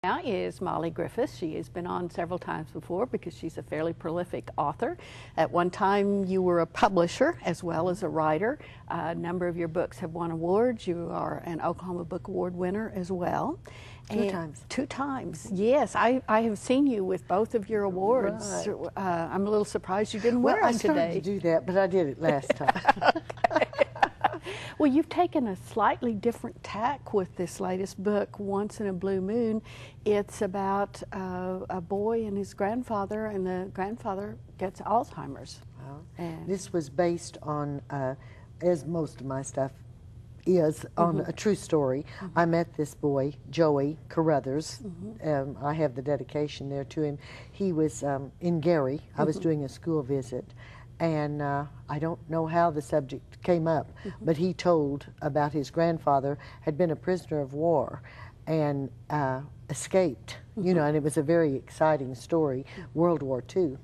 Now is Molly Griffis. She has been on several times before because she's a fairly prolific author. At one time you were a publisher as well as a writer. A number of your books have won awards. You are an Oklahoma Book Award winner as well. Two times. Two times, yes. I have seen you with both of your awards. Right. I'm a little surprised you didn't wear them today. I started to do that, but I did it last time. Well, you've taken a slightly different tack with this latest book, Once in a Blue Moon. It's about a boy and his grandfather, and the grandfather gets Alzheimer's. And this was based on, as most of my stuff is, on a true story. I met this boy, Joey Carruthers. I have the dedication there to him. He was in Gary. I was doing a school visit. And I don't know how the subject came up, but he told about his grandfather had been a prisoner of war and escaped, you know, and it was a very exciting story, World War II.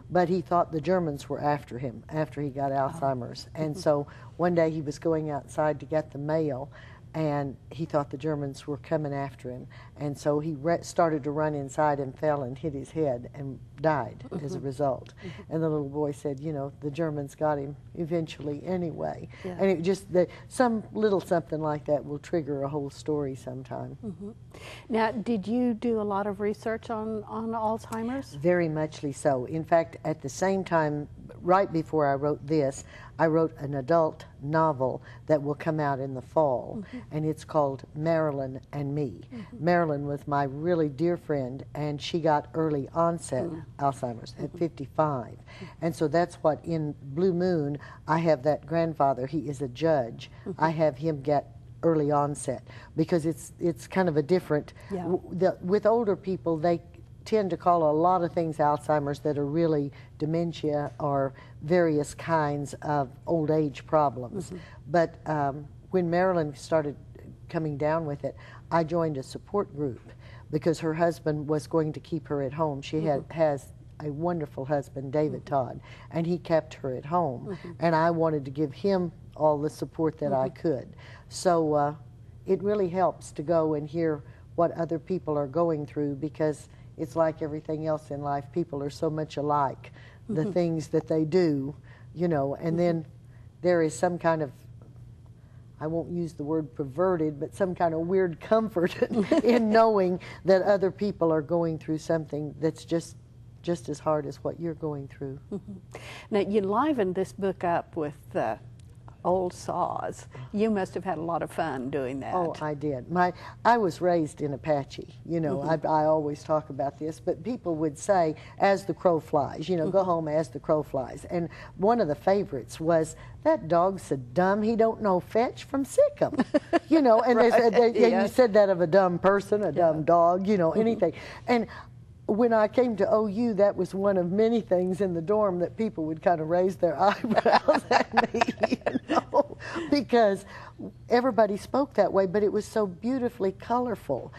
But he thought the Germans were after him after he got Alzheimer's. And so one day he was going outside to get the mail, and he thought the Germans were coming after him. And so he started to run inside and fell and hit his head and died as a result. And the little boy said, you know, the Germans got him eventually anyway. And it just, some little something like that will trigger a whole story sometime. Now, did you do a lot of research on Alzheimer's? Very muchly so. In fact, at the same time, right before I wrote this, I wrote an adult novel that will come out in the fall, and it's called Marilyn and Me. Marilyn was my really dear friend, and she got early onset Alzheimer's at 55. And so that's what, in Blue Moon, I have that grandfather. He is a judge. I have him get early onset because it's kind of a different, with older people, they tend to call a lot of things Alzheimer's that are really dementia or various kinds of old age problems. But when Marilyn started coming down with it, I joined a support group because her husband was going to keep her at home. She has a wonderful husband, David Todd, and he kept her at home. And I wanted to give him all the support that I could. So it really helps to go and hear what other people are going through, because it's like everything else in life. People are so much alike, the things that they do, you know, and then there is some kind of, I won't use the word perverted, but some kind of weird comfort in knowing that other people are going through something that's just as hard as what you're going through. Now, you livened this book up with old saws. You must have had a lot of fun doing that. Oh, I did. I was raised in Apache. You know, I always talk about this, but people would say, as the crow flies, you know, go home as the crow flies. And one of the favorites was, that dog's so dumb he don't know fetch from sick'em. You know, and they said, you said that of a dumb person, a dumb dog, you know, anything. And when I came to OU, that was one of many things in the dorm that people would kind of raise their eyebrows at me, you know, because everybody spoke that way, but it was so beautifully colorful,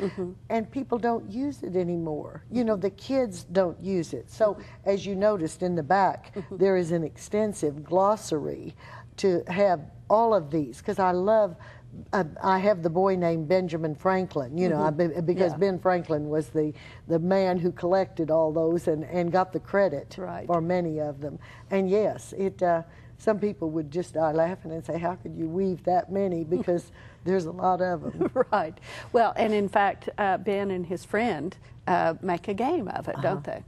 and people don't use it anymore. You know, the kids don't use it. So, as you noticed in the back, there is an extensive glossary to have all of these, because I love, I have the boy named Benjamin Franklin, you know, because Ben Franklin was the man who collected all those and got the credit for many of them. And yes, some people would just die laughing and say, how could you weave that many? Because there's a lot of them. Right. Well, and in fact, Ben and his friend make a game of it, don't they?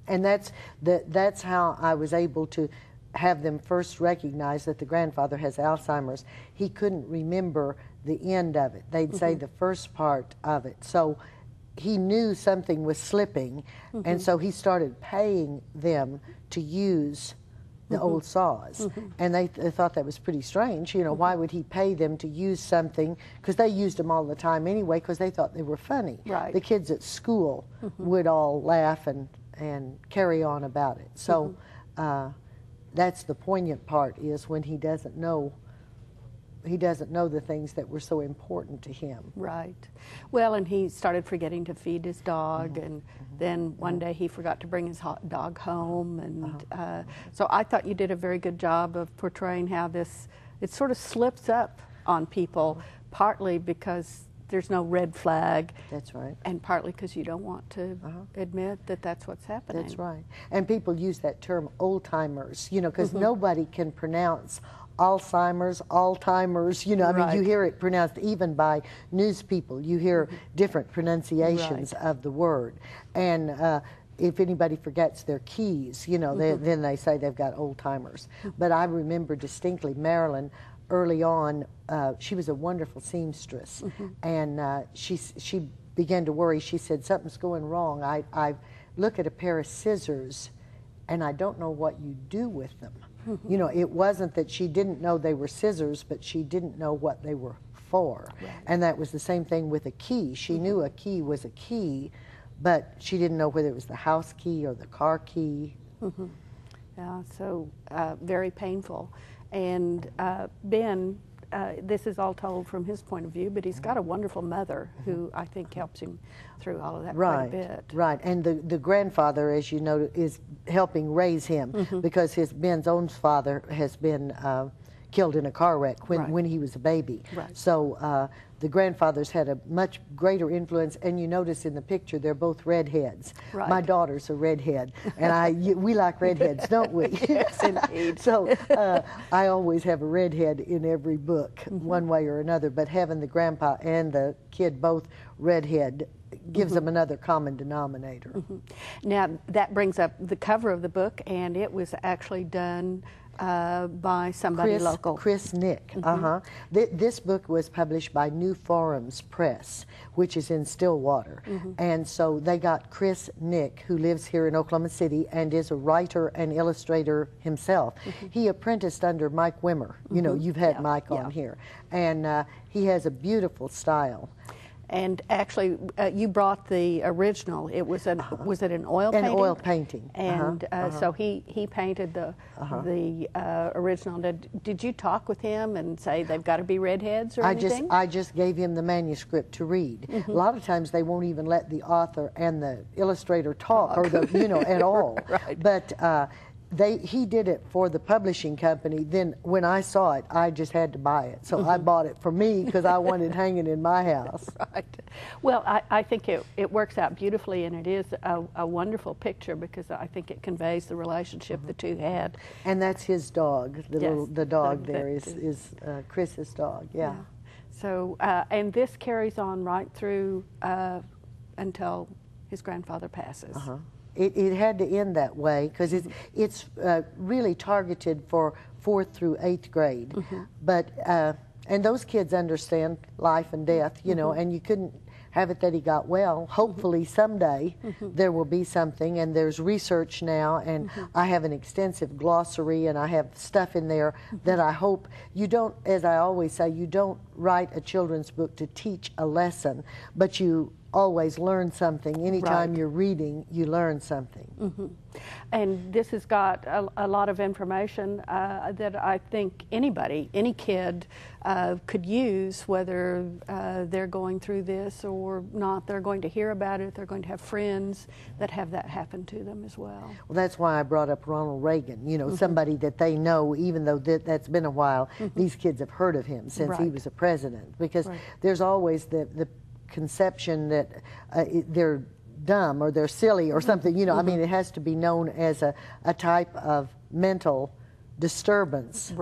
And that's how I was able to have them first recognize that the grandfather has Alzheimer's. He couldn't remember the end of it. They'd say the first part of it. So he knew something was slipping, and so he started paying them to use the old saws. And they thought that was pretty strange. You know, why would he pay them to use something? Because they used them all the time anyway, because they thought they were funny. The kids at school would all laugh and carry on about it. So that's the poignant part, is when he doesn't know the things that were so important to him. Right. Well, and he started forgetting to feed his dog, and then one day he forgot to bring his dog home, and so I thought you did a very good job of portraying how it sort of slips up on people, partly because there's no red flag. That's right. And partly because you don't want to admit that that's what's happening. That's right. And people use that term old-timers, you know, because nobody can pronounce Alzheimer's, you know, I mean, you hear it pronounced even by news people. You hear different pronunciations of the word. And if anybody forgets their keys, you know, then they say they've got old-timers. But I remember distinctly Marilyn, early on, she was a wonderful seamstress. And she began to worry. She said, something's going wrong. I look at a pair of scissors, and I don't know what you do with them. You know, it wasn't that she didn't know they were scissors, but she didn't know what they were for. And that was the same thing with a key. She knew a key was a key, but she didn't know whether it was the house key or the car key. Yeah, so very painful. And Ben, this is all told from his point of view, but he's got a wonderful mother who I think helps him through all of that quite a bit. Right, and the grandfather, as you know, is helping raise him because Ben's own father has been killed in a car wreck when he was a baby. So the grandfathers had a much greater influence, and you notice in the picture they're both redheads. My daughter's a redhead, and we like redheads, don't we? Yes, indeed. So I always have a redhead in every book, one way or another, but having the grandpa and the kid both redhead gives them another common denominator. Now, that brings up the cover of the book, and it was actually done by somebody local. Chris Nick. This book was published by New Forums Press, which is in Stillwater. And so they got Chris Nick, who lives here in Oklahoma City and is a writer and illustrator himself. He apprenticed under Mike Wimmer. You know, you've had Mike on here. And he has a beautiful style. And actually, you brought the original. It was was it an oil painting? An oil painting. And so he painted the original. Did you talk with him and say they've got to be redheads or anything? I just gave him the manuscript to read. A lot of times they won't even let the author and the illustrator talk or the, you know, at all. But he did it for the publishing company. Then when I saw it, I just had to buy it. So I bought it for me because I wanted it hanging in my house. Well, I think it works out beautifully, and it is a wonderful picture because I think it conveys the relationship the two had. And that's his dog. The dog there is Chris's dog. Yeah. So and this carries on right through until his grandfather passes. It had to end that way because it's really targeted for 4th through 8th grade. But and those kids understand life and death, you know, and you couldn't have it that he got well. Hopefully someday there will be something, and there's research now, and I have an extensive glossary, and I have stuff in there that I hope you don't, as I always say, you don't write a children's book to teach a lesson, but you always learn something. Anytime you're reading, you learn something. And this has got a lot of information that I think any kid could use, whether they're going through this or not. They're going to hear about it. They're going to have friends that have that happen to them as well. Well, that's why I brought up Ronald Reagan, you know, somebody that they know, even though that's been a while, these kids have heard of him since he was a president, because there's always the conception that they're dumb or they're silly or something, you know. I mean, it has to be known as a type of mental disturbance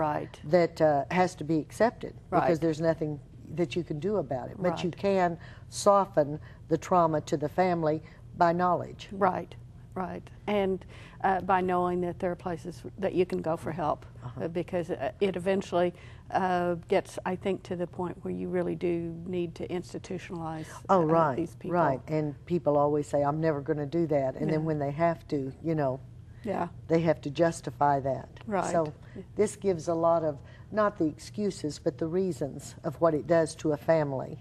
that has to be accepted because there's nothing that you can do about it. But you can soften the trauma to the family by knowledge. And by knowing that there are places that you can go for help because it eventually gets, I think, to the point where you really do need to institutionalize these people. And people always say, I'm never going to do that. And then when they have to, you know, they have to justify that. So this gives a lot of, not the excuses, but the reasons of what it does to a family.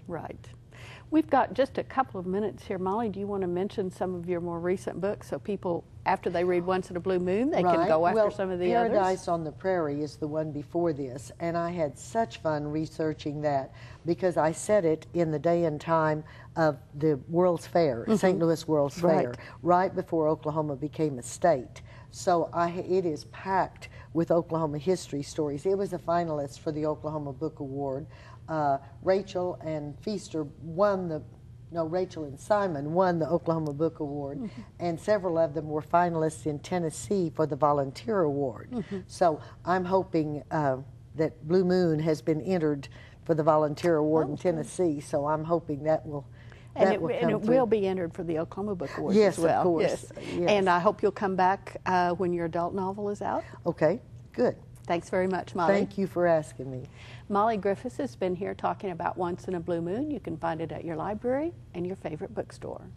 We've got just a couple of minutes here. Molly, do you want to mention some of your more recent books so people, after they read Once in a Blue Moon, they can go after some of the others? Paradise on the Prairie is the one before this, and I had such fun researching that because I set it in the day and time of the World's Fair, St. Louis World's Fair, right before Oklahoma became a state. So it is packed with Oklahoma history stories. It was a finalist for the Oklahoma Book Award. Rachel and Feaster won the, no, Rachel and Simon won the Oklahoma Book Award, and several of them were finalists in Tennessee for the Volunteer Award. So I'm hoping that Blue Moon has been entered for the Volunteer Award in Tennessee, so I'm hoping that will and it will be entered for the Oklahoma Book Award yes, as well. Of course. Yes. And I hope you'll come back when your adult novel is out. Okay, good. Thanks very much, Molly. Thank you for asking me. Molly Griffis has been here talking about Once in a Blue Moon. You can find it at your library and your favorite bookstore.